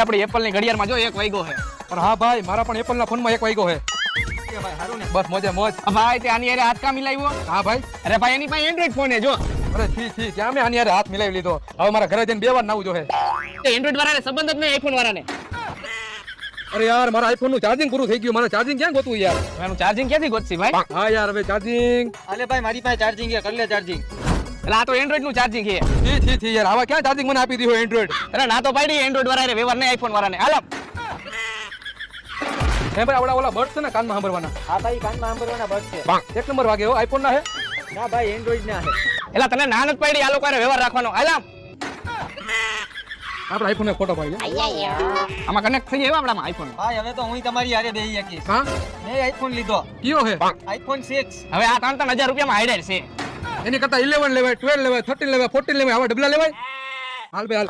આપણી એપલ ની ઘડિયાળમાં જો 1 વાગ્યો છે. પણ હા ભાઈ મારા પણ એપલ ના ફોન માં 1 વાગ્યો છે. ભાઈ હારું ને બસ મોજે મોજ. ભાઈ તે આની હારે હાથ કા મિલાવ્યો? હા ભાઈ. અરે ભાઈ એની પાસે એન્ડ્રોઈડ ફોન છે જો. અરે છી ત્યાં મેં આની હારે હાથ મિલાવી લીધો. હવે મારા ઘરે જઈને 2 વાર નાવું જોહે. તે એન્ડ્રોઈડ વાળાને સંબંધ જ નહીં આઈફોન વાળાને. અરે યાર મારા આઈફોન નું ચાર્જિંગ પૂરું થઈ ગયું. મને ચાર્જિંગ ક્યાં ગોતું યાર? એનું ચાર્જિંગ ક્યાંથી ગોતશી ભાઈ? હા યાર હવે ચાર્જિંગ. અલે ભાઈ મારી પાસે ચાર્જિંગ છે, કર લે ચાર્જિંગ. એટલે આ તો એન્ડ્રોઈડ નું ચાર્જિંગ છે. છી યાર આવા ક્યાં ચાર્જિંગ મને આપી દીધો એન્ડ્રોઈડ? અરે ના તો પાડી એન્ડ્રોઈડ વાળાને વ્યવહાર નહીં આઈફોન વાળાને. હાલો હે ભાઈ ઓલા બર્ડ છે ને કાનમાં સાંભળવાના. હા ભાઈ કાનમાં સાંભળવાના બસ છે. 1 નંબર વાગે હો આઈફોન ના હે. ના ભાઈ એન્ડ્રોઈડ ના છે. એટલે તને ના નથી પાડી આ લોકો હારે વ્યવહાર રાખવાનો. હાલો આપણે આઈફોન ને ફોટો પાડી. આમાં કનેક્ટ થઈ જાય આપણામાં આઈફોન. ભાઈ હવે તો હું તમારી હારે બેહી શકીશ. હા મેં આઈફોન લીધો, કયો હે? આઈફોન 6. હવે આ 3,000 રૂપિયામાં હાઈડર છે. એની કરતા 11 લેવાય, 12 લેવાય, 13 લેવાય, 14 લેવાય, આવા ડબલા લેવાય. હાલ બે હાલ.